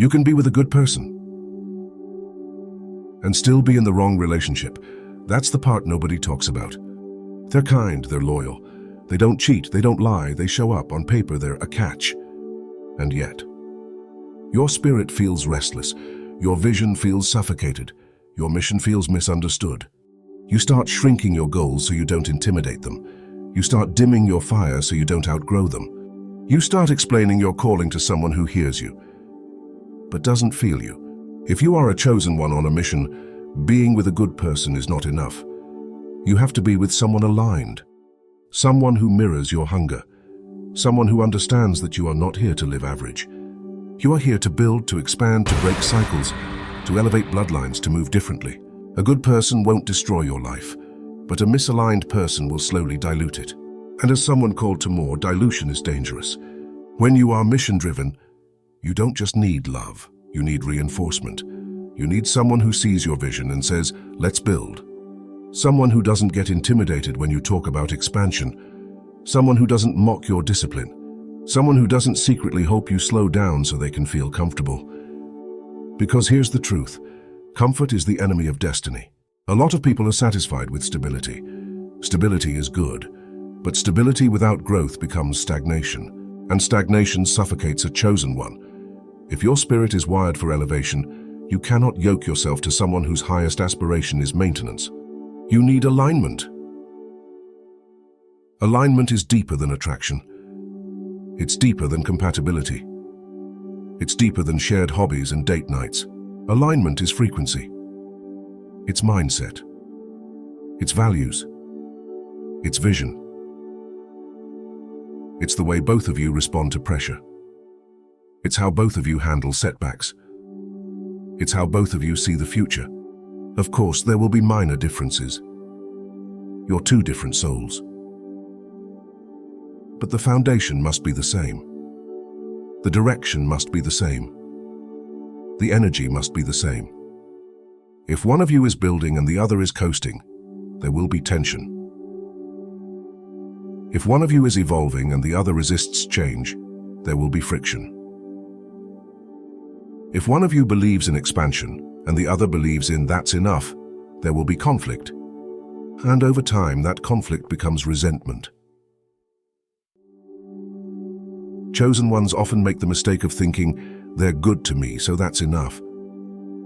You can be with a good person and still be in the wrong relationship. That's the part nobody talks about. They're kind, they're loyal. They don't cheat, they don't lie, they show up. On paper, they're a catch. And yet, your spirit feels restless. Your vision feels suffocated. Your mission feels misunderstood. You start shrinking your goals so you don't intimidate them. You start dimming your fire so you don't outgrow them. You start explaining your calling to someone who hears you, but doesn't feel you. If you are a chosen one on a mission, being with a good person is not enough. You have to be with someone aligned, someone who mirrors your hunger, someone who understands that you are not here to live average. You are here to build, to expand, to break cycles, to elevate bloodlines, to move differently. A good person won't destroy your life, but a misaligned person will slowly dilute it. And as someone called to more, dilution is dangerous. When you are mission-driven, you don't just need love, you need reinforcement. You need someone who sees your vision and says, let's build. Someone who doesn't get intimidated when you talk about expansion. Someone who doesn't mock your discipline. Someone who doesn't secretly hope you slow down so they can feel comfortable. Because here's the truth. Comfort is the enemy of destiny. A lot of people are satisfied with stability. Stability is good, but stability without growth becomes stagnation, and stagnation suffocates a chosen one. If your spirit is wired for elevation, you cannot yoke yourself to someone whose highest aspiration is maintenance. You need alignment. Alignment is deeper than attraction. It's deeper than compatibility. It's deeper than shared hobbies and date nights. Alignment is frequency. It's mindset. It's values. It's vision. It's the way both of you respond to pressure. It's how both of you handle setbacks. It's how both of you see the future. Of course, there will be minor differences. You're two different souls. But the foundation must be the same. The direction must be the same. The energy must be the same. If one of you is building and the other is coasting, there will be tension. If one of you is evolving and the other resists change, there will be friction. If one of you believes in expansion and the other believes in that's enough, there will be conflict. And over time, that conflict becomes resentment. Chosen ones often make the mistake of thinking, they're good to me, so that's enough.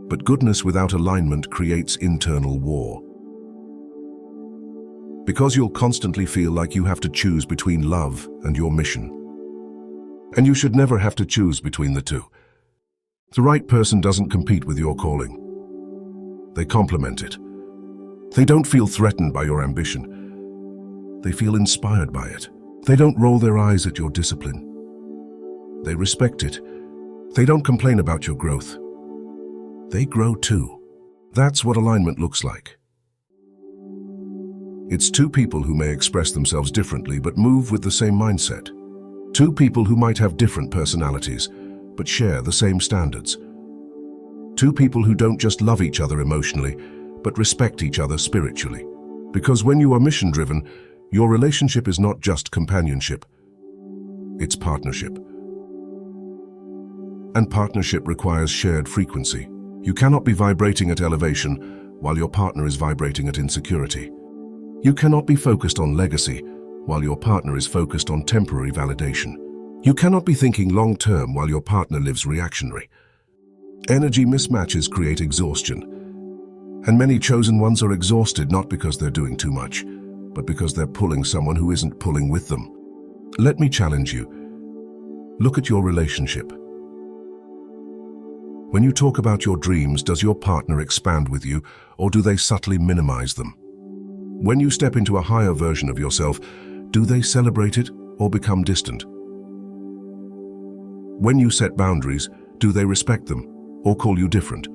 But goodness without alignment creates internal war. Because you'll constantly feel like you have to choose between love and your mission. And you should never have to choose between the two. The right person doesn't compete with your calling. They complement it. They don't feel threatened by your ambition. They feel inspired by it. They don't roll their eyes at your discipline. They respect it. They don't complain about your growth. They grow too. That's what alignment looks like. It's two people who may express themselves differently but move with the same mindset. Two people who might have different personalities but share the same standards. Two people who don't just love each other emotionally but respect each other spiritually. Because when you are mission-driven, your relationship is not just companionship. It's partnership. And partnership requires shared frequency. You cannot be vibrating at elevation while your partner is vibrating at insecurity. You cannot be focused on legacy while your partner is focused on temporary validation. You cannot be thinking long-term while your partner lives reactionary. Energy mismatches create exhaustion. And many chosen ones are exhausted not because they're doing too much, but because they're pulling someone who isn't pulling with them. Let me challenge you. Look at your relationship. When you talk about your dreams, does your partner expand with you, or do they subtly minimize them? When you step into a higher version of yourself, do they celebrate it or become distant? When you set boundaries, do they respect them or call you different?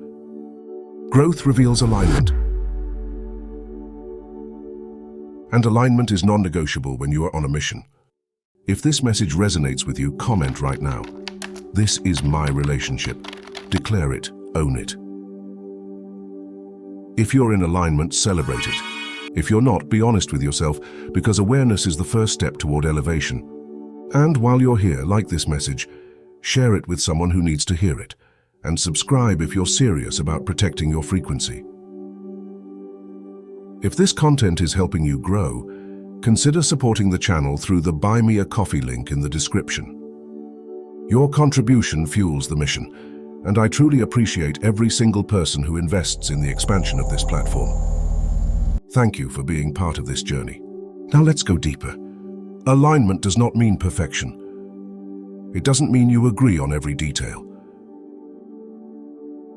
Growth reveals alignment. And alignment is non-negotiable when you are on a mission. If this message resonates with you, comment right now. This is my relationship. Declare it, own it. If you're in alignment, celebrate it. If you're not, be honest with yourself, because awareness is the first step toward elevation. And while you're here, like this message, share it with someone who needs to hear it. and subscribe if you're serious about protecting your frequency. If this content is helping you grow, consider supporting the channel through the Buy Me a Coffee link in the description. Your contribution fuels the mission, and I truly appreciate every single person who invests in the expansion of this platform. Thank you for being part of this journey. Now let's go deeper. Alignment does not mean perfection. It doesn't mean you agree on every detail.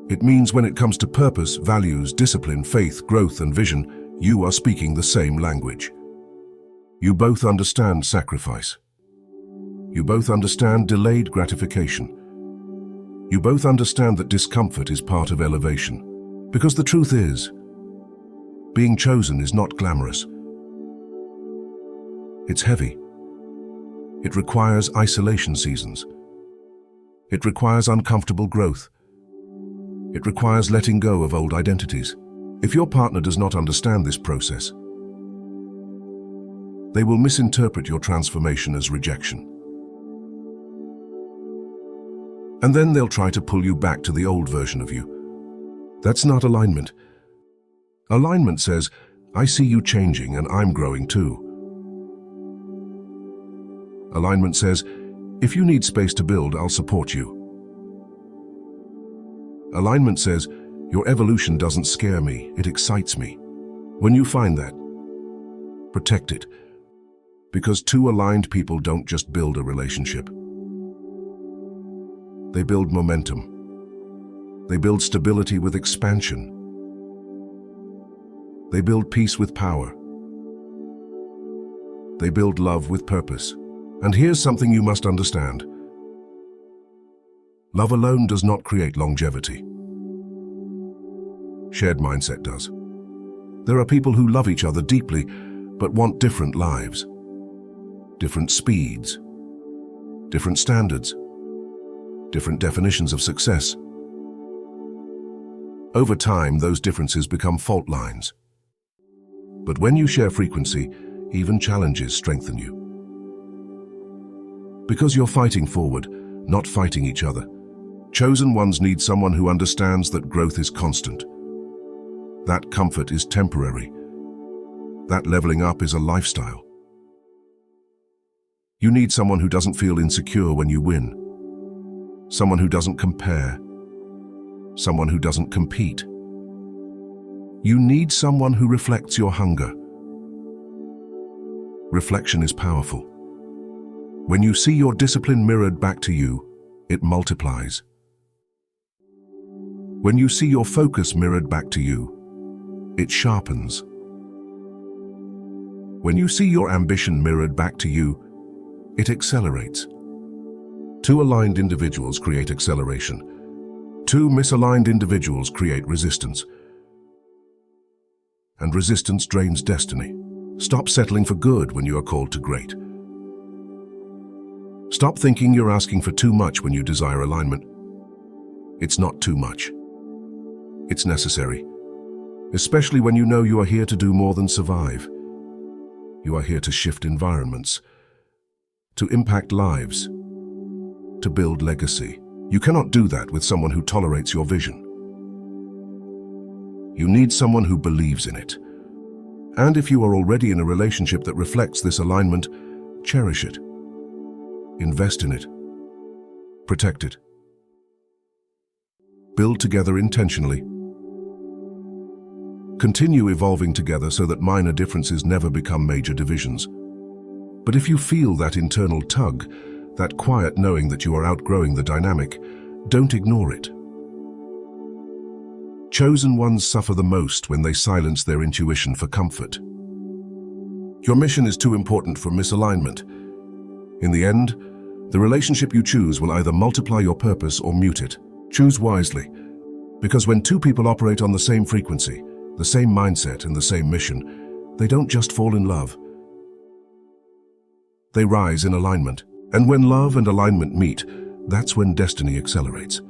It means when it comes to purpose, values, discipline, faith, growth, and vision, you are speaking the same language. You both understand sacrifice. You both understand delayed gratification. You both understand that discomfort is part of elevation. Because the truth is, being chosen is not glamorous. It's heavy. It requires isolation seasons. It requires uncomfortable growth. It requires letting go of old identities. If your partner does not understand this process, they will misinterpret your transformation as rejection. And then they'll try to pull you back to the old version of you. That's not alignment. Alignment says, I see you changing and I'm growing too. Alignment says, if you need space to build, I'll support you. Alignment says, your evolution doesn't scare me, it excites me. When you find that, protect it. Because two aligned people don't just build a relationship. They build momentum. They build stability with expansion. They build peace with power. They build love with purpose. And here's something you must understand. Love alone does not create longevity. Shared mindset does. There are people who love each other deeply, but want different lives, different speeds, different standards, different definitions of success. Over time, those differences become fault lines. But when you share frequency, even challenges strengthen you. Because you're fighting forward, not fighting each other. Chosen ones need someone who understands that growth is constant. That comfort is temporary. That leveling up is a lifestyle. You need someone who doesn't feel insecure when you win. Someone who doesn't compare. Someone who doesn't compete. You need someone who reflects your hunger. Reflection is powerful. When you see your discipline mirrored back to you, it multiplies. When you see your focus mirrored back to you, it sharpens. When you see your ambition mirrored back to you, it accelerates. Two aligned individuals create acceleration. Two misaligned individuals create resistance. And resistance drains destiny. Stop settling for good when you are called to great. Stop thinking you're asking for too much when you desire alignment. It's not too much. It's necessary. Especially when you know you are here to do more than survive. You are here to shift environments, to impact lives, to build legacy. You cannot do that with someone who tolerates your vision. You need someone who believes in it. And if you are already in a relationship that reflects this alignment, cherish it. Invest in it. Protect it. Build together intentionally. Continue evolving together so that minor differences never become major divisions. But if you feel that internal tug, that quiet knowing that you are outgrowing the dynamic, don't ignore it. Chosen ones suffer the most when they silence their intuition for comfort. Your mission is too important for misalignment. In the end, the relationship you choose will either multiply your purpose or mute it. Choose wisely, because when two people operate on the same frequency, the same mindset and the same mission, they don't just fall in love. They rise in alignment. And when love and alignment meet, that's when destiny accelerates.